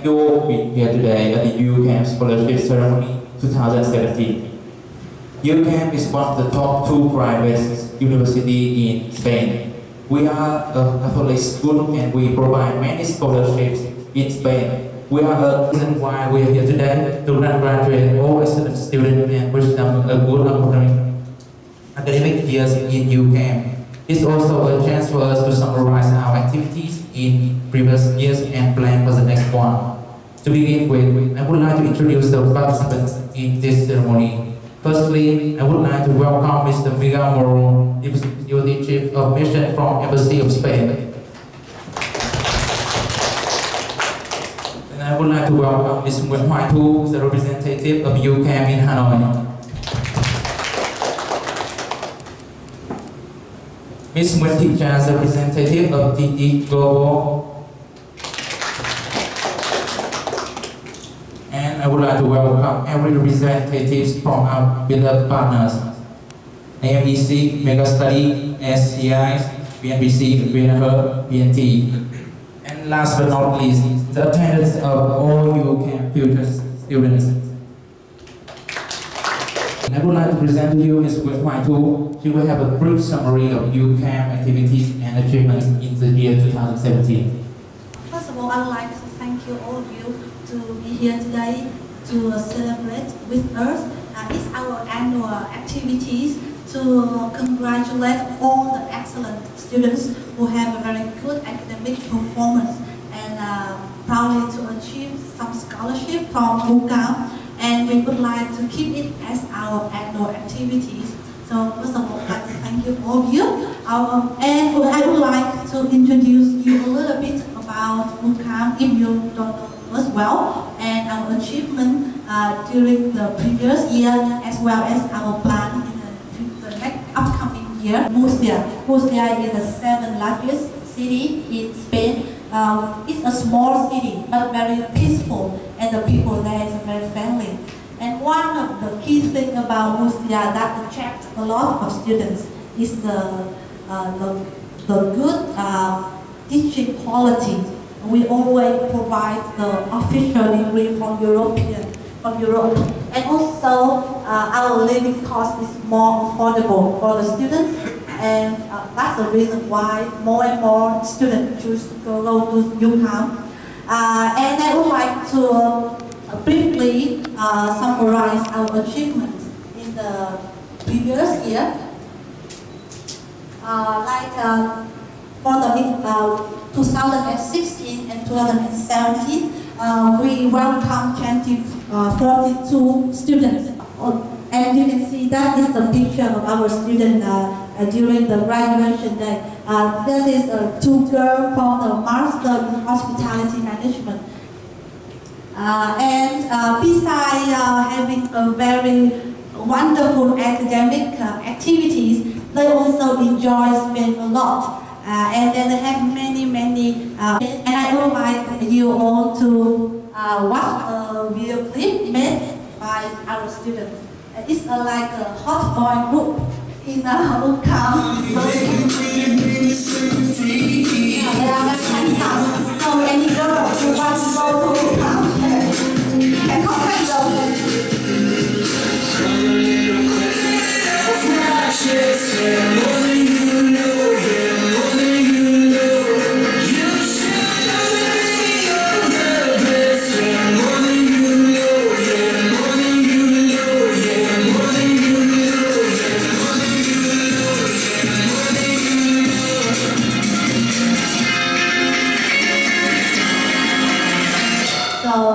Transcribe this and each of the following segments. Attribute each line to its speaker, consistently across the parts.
Speaker 1: you for being here today at the UCAM Scholarship Ceremony 2017. UCAM is one of the top 2 private universities in Spain. We are a Catholic school and we provide many scholarships in Spain. We are a reason why we are here today to graduate all excellent students and wish them a good academic years in UCAM. It's also a chance for us to summarize our activities in previous years and plan for the next one. To begin with, I would like to introduce the participants in this ceremony. Firstly, I would like to welcome Mr. Miguel Moro, Deputy Chief of Mission from Embassy of Spain. And I would like to welcome Ms. Nguyễn Hoài Thu, the representative of UCAM in Hanoi. Ms. Nguyễn Thị Trà, the representative of TT Global. And I would like to welcome every representative from our beloved partners, AMEC, Mega Study, SCI, BNBC, BNH, BNT. And last but not least, the attendance of all UCAM future students. I would like to present to you Ms. Nguyễn Hoài Thu. She will have a brief summary of UCAM activities and achievements in the year 2017.
Speaker 2: First of all, I would like to thank you all of you to be here today to celebrate with us. It's our annual activities to congratulate all the excellent students who have a very good academic performance and proudly to achieve some scholarship from UCAM. And we would like to keep it as our annual activities. So first of all, I'd like to thank you all of you. And I would like to introduce you a little bit about UCAM if you don't know us well, and our achievement during the previous year, as well as our plan in the next upcoming year. Murcia is the 7th largest city in Spain. It's a small city, but very peaceful, and the people there is very friendly. And one of the key things about Murcia that attracts a lot of students is the good teaching quality. We always provide the official degree from Europe, and also our living cost is more affordable for the students. And that's the reason why more and more students choose to go to UCAM. And I would like to briefly summarize our achievements in the previous year. For the 2016 and 2017, we welcomed 42 students. And you can see that is the picture of our students during the graduation day. This is 2 girls from the Master in Hospitality Management. Besides having a very wonderful academic activities, they also enjoy Spain a lot. And then they have many, and I would like you all to watch a video clip made by our students. It's like a hot boy group in UCAM. They are very handsome. So any girl who wants to go to UCAM can contact them.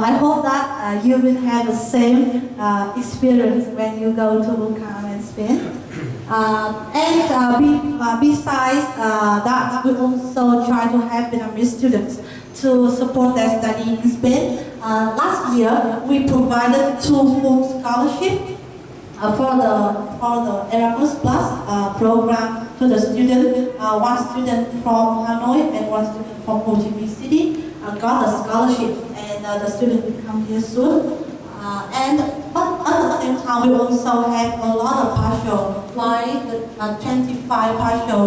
Speaker 2: I hope that you will have the same experience when you go to UCAM in Spain. Besides that, we also try to help Vietnamese students to support their study in Spain. Last year, we provided 2 full scholarships for the Erasmus Plus program to the student. One student from Hanoi and one student from Ho Chi Minh City got a scholarship, and the student will come here soon. But at the same time, we also have a lot of partial, like 25 partial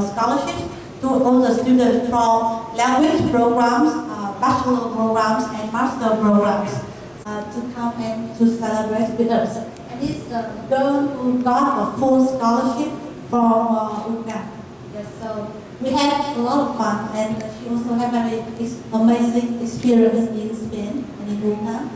Speaker 2: scholarships to all the students from language programs, bachelor programs and master programs to come and to celebrate with us. And it's a girl who got a full scholarship from UCAM. Yes, so we had a lot of fun, and she also had very amazing experience in Spain and in UCAM.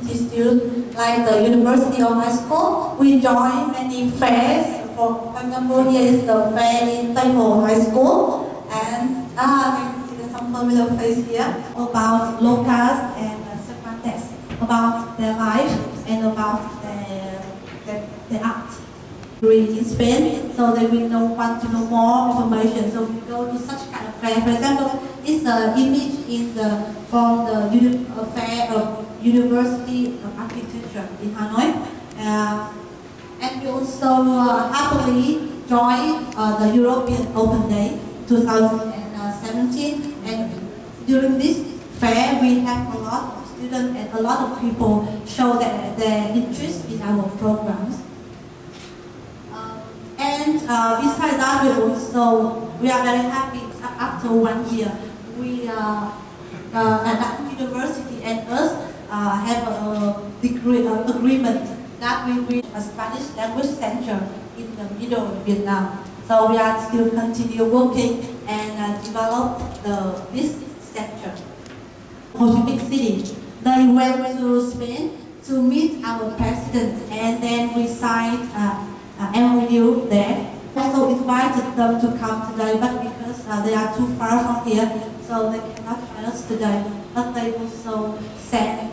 Speaker 2: Students like the university or high school, we join many fairs. For example, here is the fair in Taiho High School, and you can see some familiar face here about Lucas and Cervantes, about their life and about their art. In Spain, so they will want to know more information. So we go to such kind of fair. For example, it's an image from the fair of University of Architecture in Hanoi. And we also happily joined the European Open Day 2017. And during this fair, we have a lot of students and a lot of people show their interest in our programs. And besides that, we are very happy after 1 year. We at that university and us have a agreement that we will a Spanish language center in the middle of Vietnam. So we are still continue working and develop this center. Ho Chi Minh City, they went to Spain to meet our president, and then we signed MOU there. Also invited them to come today, but because they are too far from here, so they cannot join us today. But they also send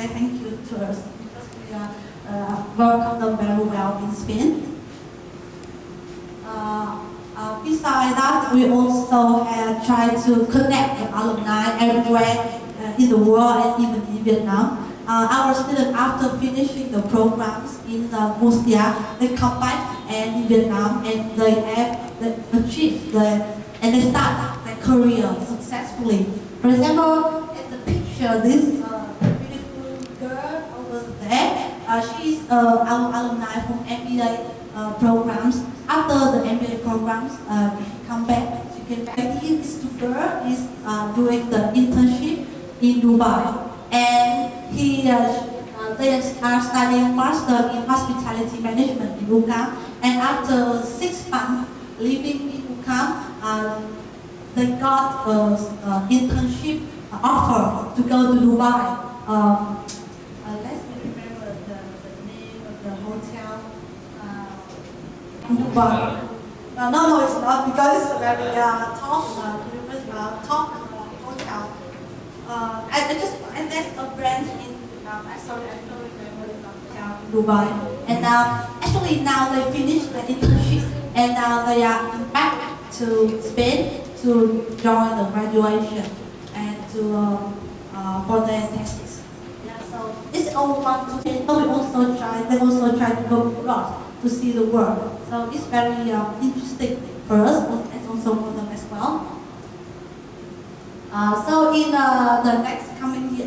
Speaker 2: thank you to us, because we welcome them very well in Spain. Besides that, we also have tried to connect the alumni everywhere in the world and even in Vietnam. Our students, after finishing the programs in MURCIA, they come back and in Vietnam, and they have achieved and they start their career successfully. For example, in the picture, this beautiful girl over there, she is our alumni from MBA programs. After the MBA programs, she come back. She came back. This girl is doing the internship in Dubai. And they are studying master in hospitality management in UCAM. And after 6 months living in UCAM, they got an internship offer to go to Dubai. Let me remember the name of the hotel. Dubai. No, it's not, because it's a very top hotel. And there's a branch in sorry, I don't remember the hotel in Dubai. And actually now they finished the internship, and now they are back to Spain to join the graduation and to for their thesis. Yeah, so it's all one to say. They also try to go abroad to see the world. So it's very interesting for us and also for them as well. So in the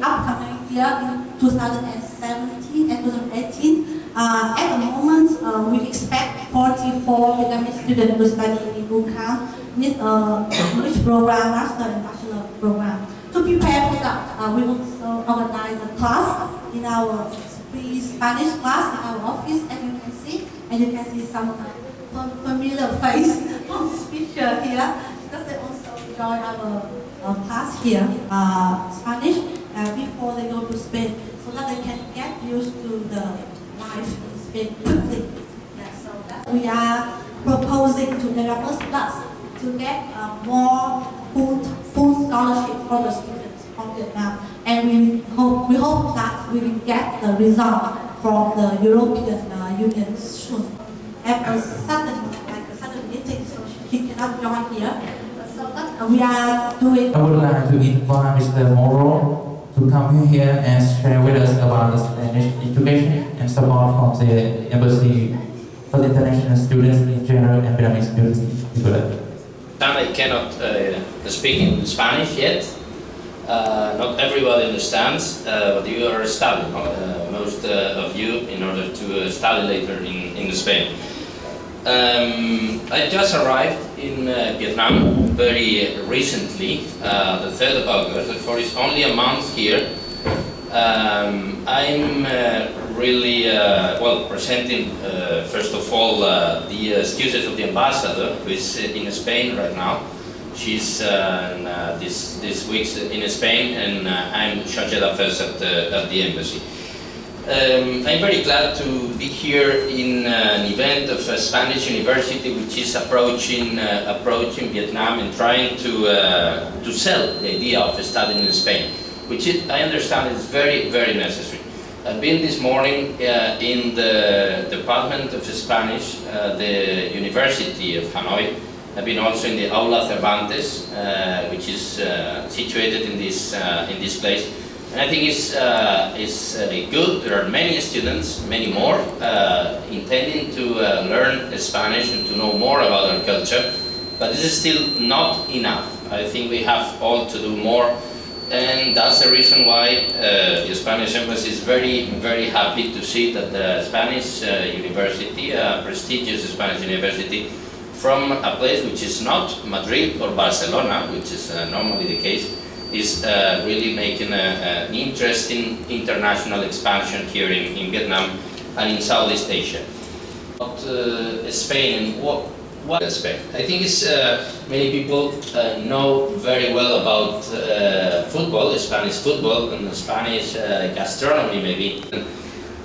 Speaker 2: upcoming year, in 2017 and 2018, at the moment we expect 44 Vietnamese students to study in UCAM with English program, master and bachelor program. To prepare for that, we also organize a class in our free Spanish class in our office, as you can see, and you can see some familiar face on this picture here, because they also join our class here, Spanish, before they go to Spain, so that they can get used to the life in Spain quickly. Yeah, so that's we are proposing to Erasmus Plus to get more full scholarship for the students from Vietnam, and we hope that we will get the result from the European Union soon. Have a sudden meeting, so she cannot join here. We are doing.
Speaker 1: I would like to invite Mr. Moro to come here and share with us about the Spanish education and support from the embassy for the international students in general and Vietnamese students in particular.
Speaker 3: I cannot speak in Spanish yet. Not everybody understands, but you are studying, most of you, in order to study later in Spain. I just arrived in Vietnam very recently, the 3rd of August, for it's only a month here. I'm really, presenting first of all the excuses of the ambassador, who is in Spain right now. She's this week in Spain, and I'm chargé d'affaires at the embassy. I'm very glad to be here in an event of a Spanish university which is approaching Vietnam and trying to sell the idea of studying in Spain, which I understand is very, very necessary. I've been this morning in the Department of Spanish, the University of Hanoi. I've been also in the Aula Cervantes, which is situated in this place. And I think it's good. There are many students, many more, intending to learn Spanish and to know more about our culture. But this is still not enough. I think we have all to do more. And that's the reason why the Spanish Embassy is very, very happy to see that the Spanish university, a prestigious Spanish university, from a place which is not Madrid or Barcelona, which is normally the case, is really making an interesting international expansion here in Vietnam and in Southeast Asia. About Spain and what is Spain? I think it's, many people know very well about football, Spanish football, and Spanish gastronomy maybe.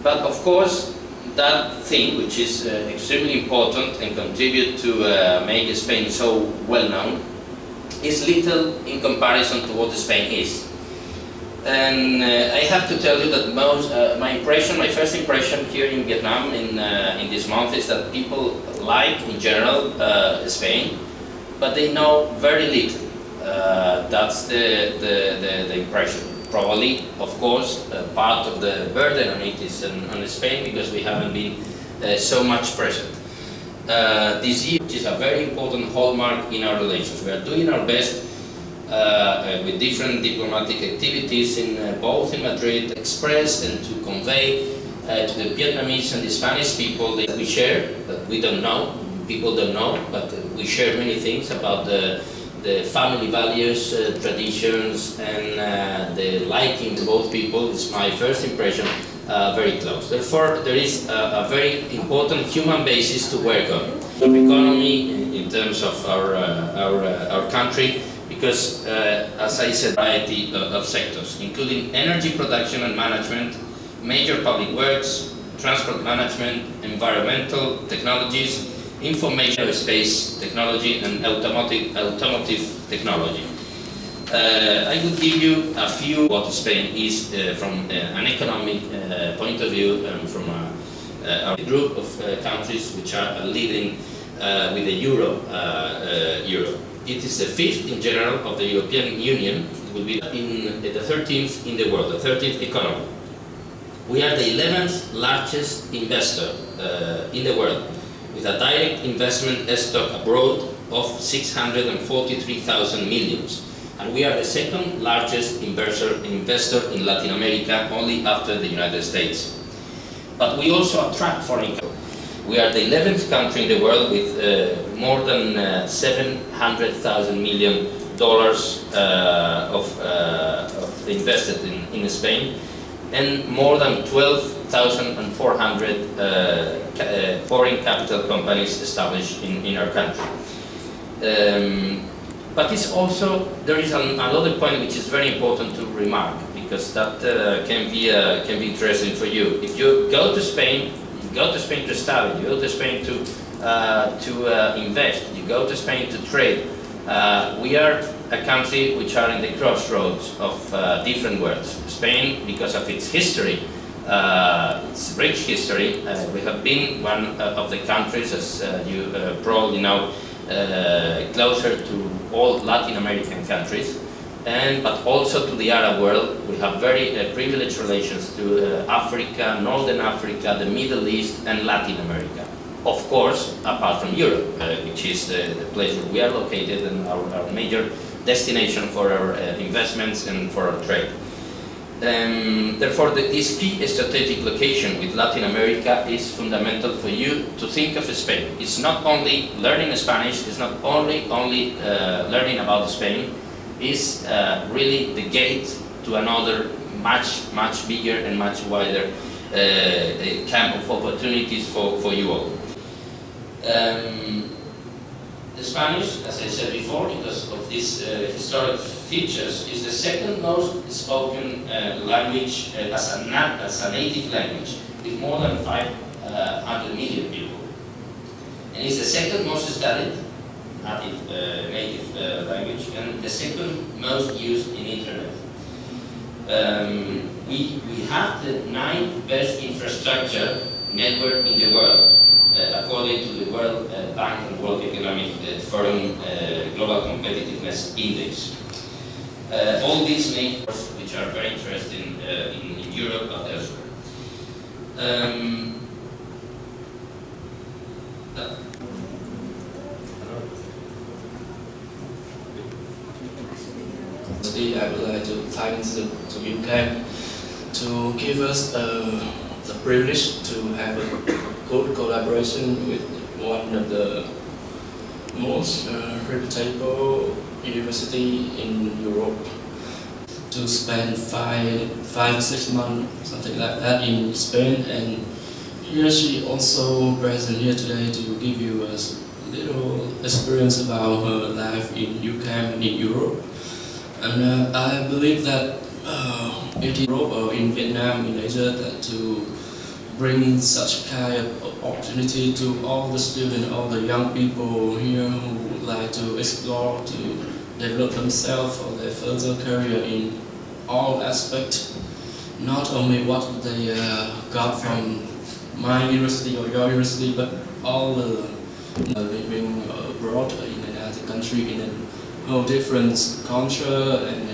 Speaker 3: But of course, that thing which is extremely important and contribute to make Spain so well known is little in comparison to what Spain is. And I have to tell you that my first impression here in Vietnam in this month is that people like, in general, Spain, but they know very little. That's the impression. Probably, of course, part of the burden on it is on Spain, because we haven't been so much present. This year, which is a very important hallmark in our relations. We are doing our best with different diplomatic activities both in Madrid, express and to convey to the Vietnamese and the Spanish people that we share, that we don't know, people don't know, but we share many things about the family values, traditions, and the liking to both people. Is my first impression very close. Therefore, there is a very important human basis to work on. Our economy, in terms of our country, because, as I said, a variety of sectors, including energy production and management, major public works, transport management, environmental technologies, information space technology, and automotive technology. I would give you a few what Spain is from an economic point of view, and from a group of countries which are leading with the euro. It is the 5th in general of the European Union. It will be the 13th in the world, the 13th economy. We are the 11th largest investor in the world, with a direct investment stock abroad of 643,000 millions. And we are the second largest investor in Latin America, only after the United States. But we also attract foreign capital. We are the 11th country in the world with more than $700,000 million of invested in Spain, and more than 12,400 foreign capital companies established in our country. But it's also, there is another point which is very important to remark, because that can be interesting for you. If you go to Spain, you go to Spain to study, you go to Spain to invest, you go to Spain to trade. We are a country which are in the crossroads of different worlds. Spain, because of its history, its rich history, we have been one of the countries, as you probably know, closer to all Latin American countries, but also to the Arab world. We have very privileged relations to Africa, Northern Africa, the Middle East, and Latin America. Of course, apart from Europe, which is the place where we are located and our major destination for our investments and for our trade. Therefore, this key strategic location with Latin America is fundamental for you to think of Spain. It's not only learning Spanish, it's not only learning about Spain, it's really the gate to another much bigger and much wider camp of opportunities for you all. The Spanish, as I said before, because of these historic features, is the second most spoken language as a native language, with more than 500 million people. And it's the second most studied native language, and the second most used in internet. We have the 9th best infrastructure network in the world, according to the World Bank and World Economic Forum Global Competitiveness Index. All these make which are very interesting in Europe but elsewhere.
Speaker 4: I would like to thank the UCAM to give us the privilege to have a good collaboration with one of the most reputable university in Europe, to spend 5-6 months, something like that, in Spain. And here she also present here today to give you a little experience about her life in UCAM in Europe. And I believe that it is Europe or in Vietnam, in Asia, that to bring such kind of opportunity to all the students, all the young people here who would like to explore, to develop themselves for their further career in all aspects, not only what they got from my university or your university, but all the living abroad in another country, in a whole different culture, and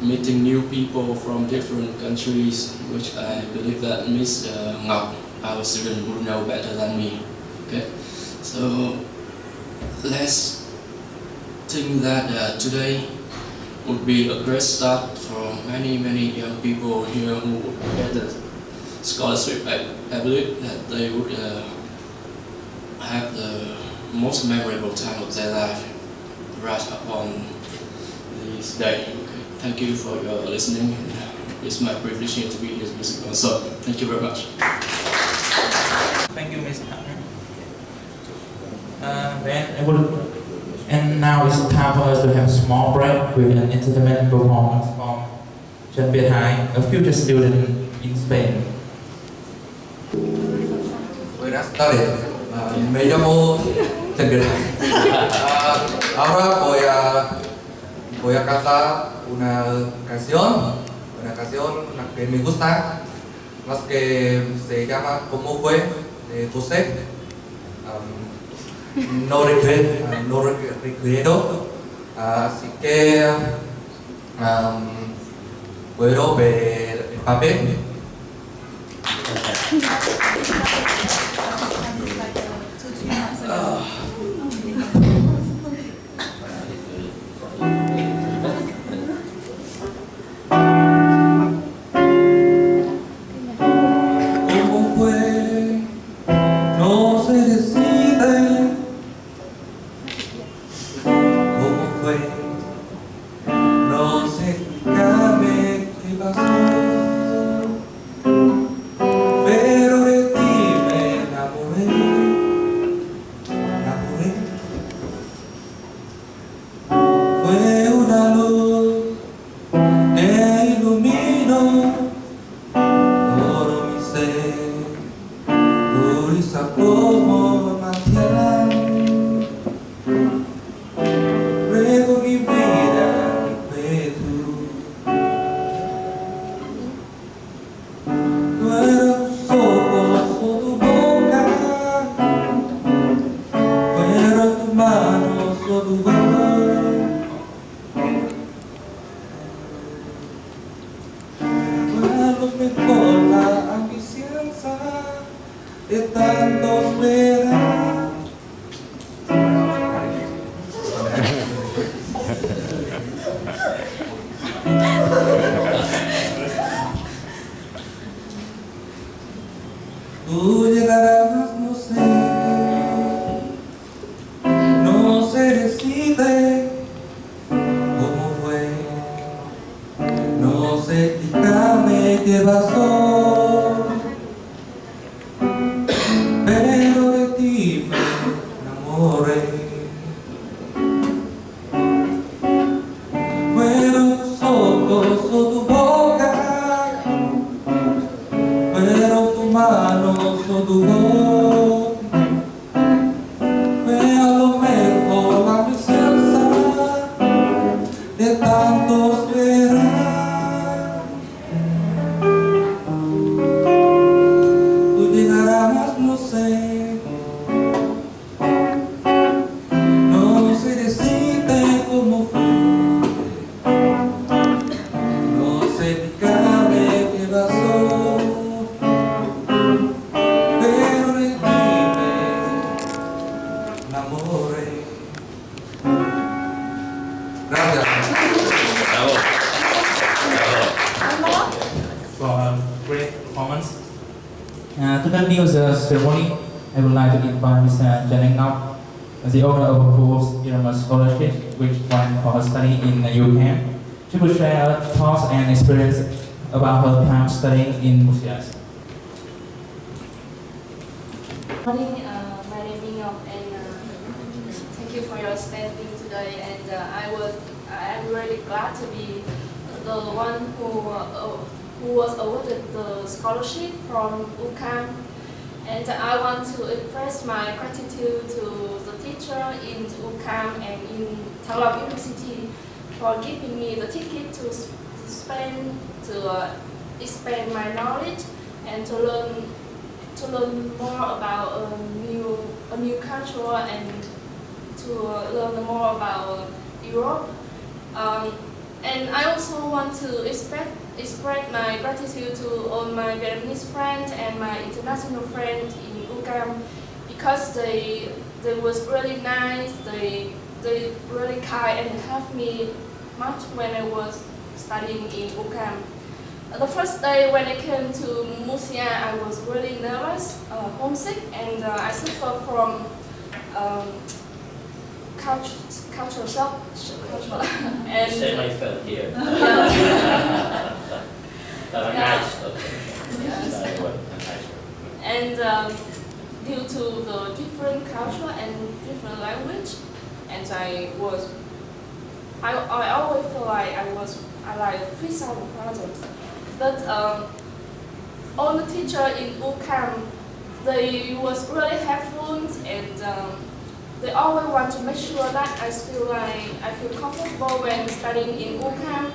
Speaker 4: meeting new people from different countries, which I believe that Miss Ngọc, our student, would know better than me. Okay, so let's think that today would be a great start for many young people here who would get the scholarship. I believe that they would have the most memorable time of their life right upon this day. Okay. Thank you for your listening. It's my privilege here to be here music concert. Thank you very much.
Speaker 1: Thank you, Ms. And now it's time for us to have a small break with an entertainment performance from Trần Việt Hải, a future student in Spain.
Speaker 5: Buenas tardes, me llamo Trần Việt Hải. Ahora voy a cantar una canción que me gusta, más que se llama ¿Cómo fue? De José. No recuerdo, así que puedo ver el papel. Tú llegarás, no se decide cómo fue, no sé explicarme qué pasó, pero de ti me enamoré. Fueron tus ojos o tu boca, fueron tus manos o tu voz, fue a lo mejor la presencia de tantos verás. Tú llegarás, no sé, no se decide cómo fue, no sé explicarme qué pasó, pero de ti me enamoré. Gracias.
Speaker 3: Bravo. Bravo.
Speaker 1: For a great performance. To continue the ceremony, I would like to invite Mr. Janet Ngọc, the owner of a full Irama scholarship, which won for her study in UCAM. She will share her thoughts and experience about her time studying in MURCIA.
Speaker 6: Morning, my name is Ngọc, and thank you for your standing today. And I am really glad to be the one who was awarded the scholarship from UCAM. And I want to express my gratitude to the teacher in UCAM and in Thăng University for giving me the ticket to Spain to expand my knowledge and to learn more about a new culture and to learn more about Europe. And I also want to express my gratitude to all my Vietnamese friends and my international friends in UCAM because they was really nice. They really kind and helped me much when I was studying in UCAM. The first day when I came to MURCIA, I was really nervous, homesick, and I suffered from culture shock. And
Speaker 3: Same I felt here.
Speaker 6: Yeah.
Speaker 3: Nice.
Speaker 6: Yes.
Speaker 3: Nice.
Speaker 6: And due to the different culture and different language, and I always feel like I face out problems. But all the teacher in UCAM, they was really helpful, and they always want to make sure that I feel comfortable when studying in UCAM,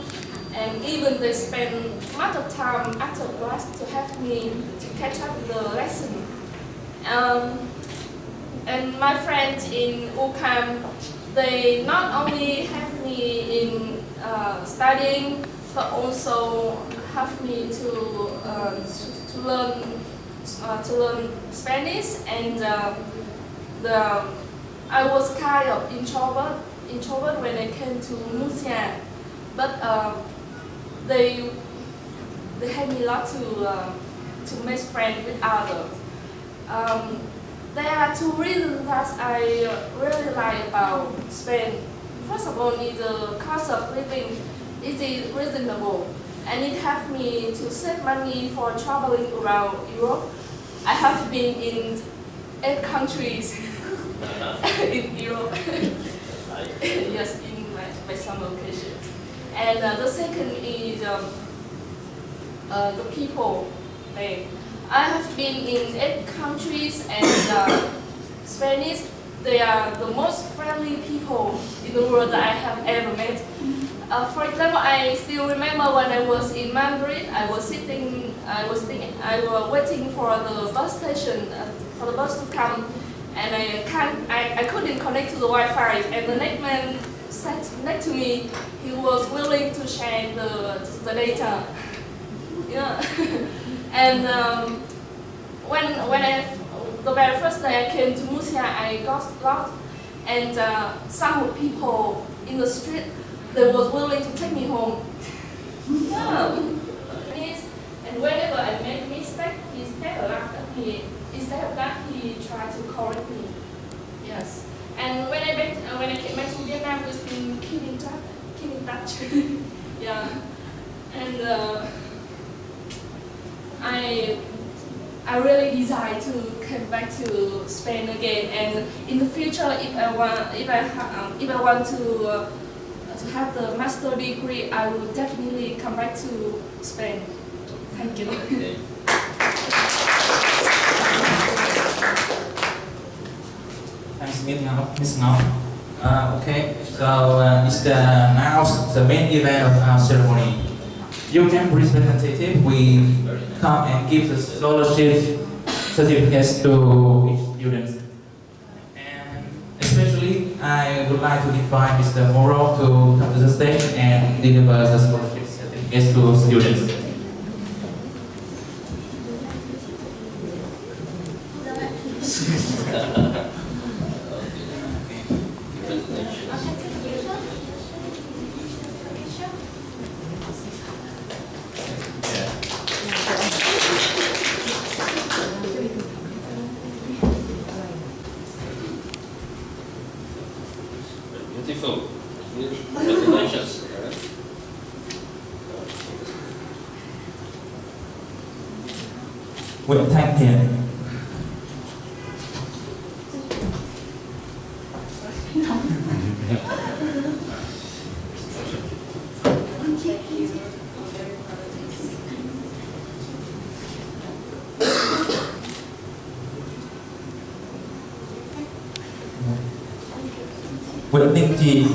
Speaker 6: and even they spend much of time after class to help me to catch up the lesson. And my friends in UCAM, they not only help me in studying, but also help me to learn Spanish. And I was kind of introvert when I came to MURCIA, but they helped me a lot to make friends with others. There are two reasons that I really like about Spain. First of all, is the cost of living is reasonable, and it helped me to save money for traveling around Europe. I have been in 8 countries in Europe. Yes, in my summer vacation. And the second is the people. I have been in 8 countries, and Spanish, they are the most friendly people in the world that I have ever met. For example, I still remember when I was in Madrid, I was waiting for the bus station for the bus to come, and I couldn't connect to the Wi-Fi, and the next man sat next to me. He was willing to share the data. Yeah. And the very first day I came to MURCIA, I got lost, and some people in the street, they was willing to take me home. Yeah. And whenever I make mistake, he laughed at me. Yeah, and I really desire to come back to Spain again. And in the future, if I want to have the master degree, I will definitely come back to Spain. Thank you.
Speaker 3: Okay.
Speaker 1: Thanks, Miss Ngọc. Okay, so it's now the main event of our ceremony. UCAM representative will come and give the scholarship certificates to each student. And especially, I would like to invite Mr. Moro to come to the stage and deliver the scholarship certificates to students.
Speaker 3: Beautiful. Congratulations.
Speaker 1: Nguyễn Thanh Hiền. Nguyễn Ninh Trì.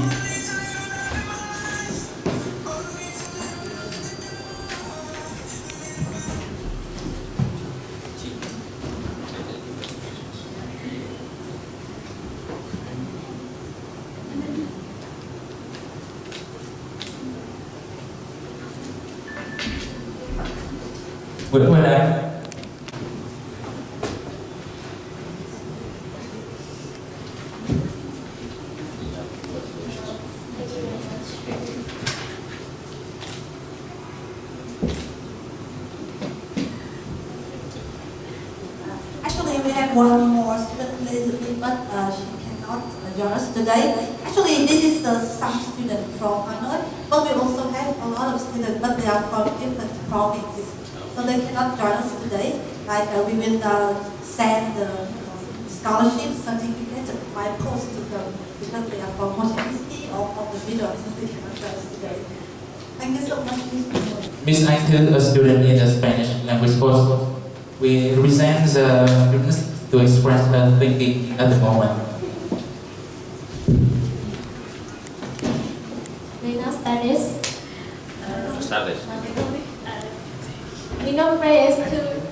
Speaker 1: Nguyễn Huệ Anh.
Speaker 2: Actually, we have one more student, but she cannot join us today. Actually, this is some student from Hanoi, but we also have a lot of students, but they are from different provinces, so they cannot join us today. Like we will send the scholarship certificate by post to them because they are from Ho Chi Minh City or from the middle, so they cannot join us today. Thank you so much, Ms.
Speaker 1: Miss Anh, a student in the Spanish language course, we resent the students to express her thinking at the moment.
Speaker 7: Buenas tardes.
Speaker 3: Buenas tardes.
Speaker 7: Mi nombre es Thư.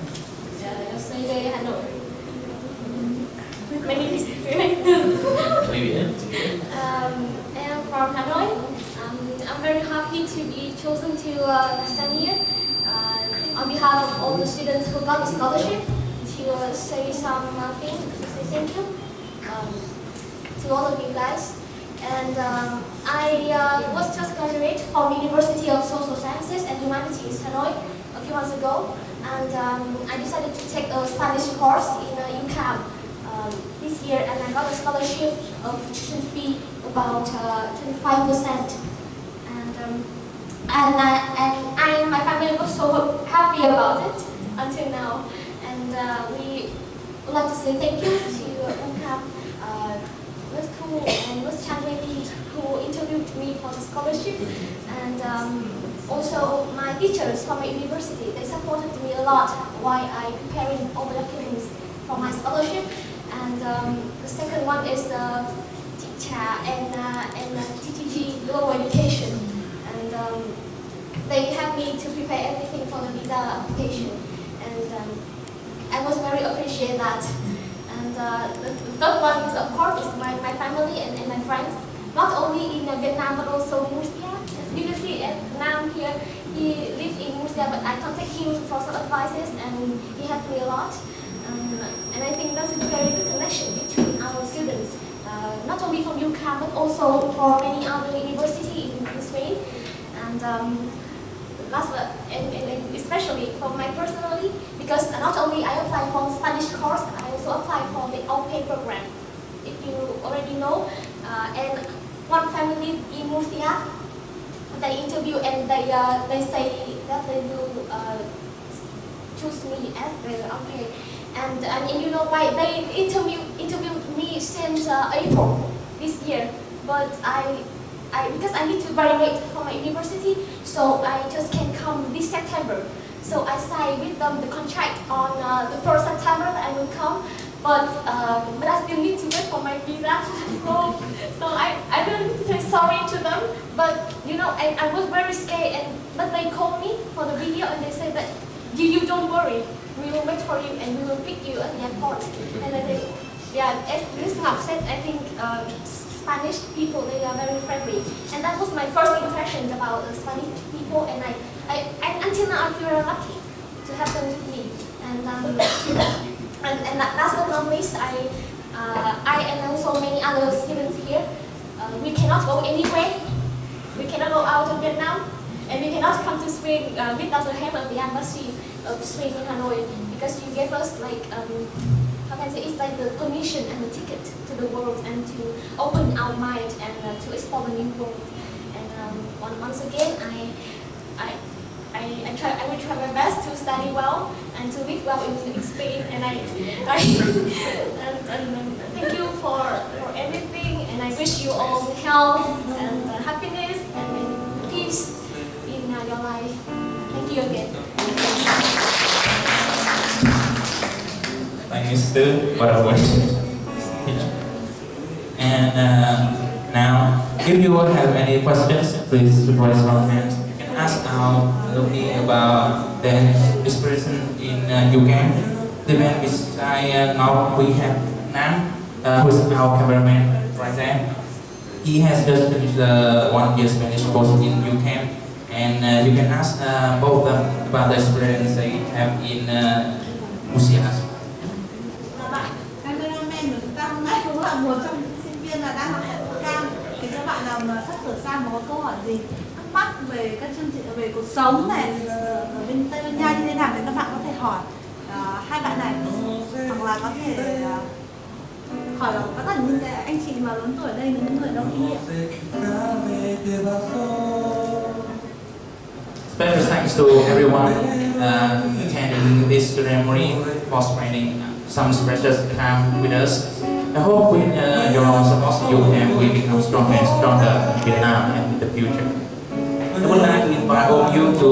Speaker 7: Yo soy de Hanoi. My name is Thư.
Speaker 3: Muy bien.
Speaker 7: I am from Hanoi. I'm very happy to be chosen to stand here on behalf of all the students who got the scholarship to say some things, to say thank you to all of you guys. And I was just graduated from University of Social Sciences and Humanities, Hanoi, a few months ago. And I decided to take a Spanish course in UCAM this year, and I got a scholarship of tuition fee about 25%. And I and my family was so happy about it until now. And we would like to say thank you to UCAM, Ms. Thu and Ms. Chandwani, who interviewed me for the scholarship, and also my teachers from my university. They supported me a lot while I preparing all the documents for my scholarship. And the second one is Teacher and TTG Global Education. And they helped me to prepare everything for the visa application. And I was very appreciate that. And the third one is, of course, is my family and my friends. Not only in Vietnam, but also Murcia. As you can see, Nam here, he lives in Murcia, but I contact him for some advices, and he helped me a lot. And I think that's a very good connection between our students, not only from UCAM, but also for many other universities in Spain. And last, and especially for my personally, because not only I apply for Spanish course, I also apply for the au-pair program. If you already know, and one family in Murcia, they interview and they say that they will choose me as their okay. And you know why they interviewed me since April this year, but because I need to graduate from my university, so I just can't come this September. So I signed with them the contract on the 1st September that I will come, but I still need to wait for my visa. So I really need to say sorry to them, but you know I was very scared, but they called me for the video and they said that you don't worry, we will wait for you and we will pick you at the airport. And I think, yeah, as Ms. Ngọc said, I think Spanish people, they are very friendly, and that was my first impression about Spanish people, and until now I feel very lucky to have them with me. And last but not least, I and also many other students here, we cannot go anywhere. We cannot go out of Vietnam, and we cannot come to Sweden without the help of the embassy of Sweden in Hanoi, because you gave us like how can I say, it's like the permission and the ticket to the world and to open our mind and to explore the new world. And once again, I will try my best to study well and to live well in Spain. And thank you for everything. And I wish you all health and happiness and peace in your life. Thank you again.
Speaker 1: Thank you, Stu, for our questions. And now, if you have any questions, please raise your hands. You can ask our alumni about their experience in UCAM. The man beside now we have Nam, who is our cameraman right there. He has just finished the 1 year Spanish course in UCAM, and you can ask both of them about the experience they have in MURCIA.
Speaker 2: Một trong những sinh viên là đang học tại UCAM, thì các bạn nào mà sắp sửa sang có câu hỏi gì thắc mắc về các chương trình về cuộc sống này ở bên Tây Ban Nha như thế nào thì các bạn có thể hỏi hai bạn này, hoặc là có thể hỏi tất cả những cái anh chị mà lớn tuổi ở đây, những người đông kinh nghiệm.
Speaker 1: Special thanks to everyone attending this ceremony for spending some precious time with us. I hope with your support, UCAM will become stronger and stronger in Vietnam and in the future. I would like to invite all of you to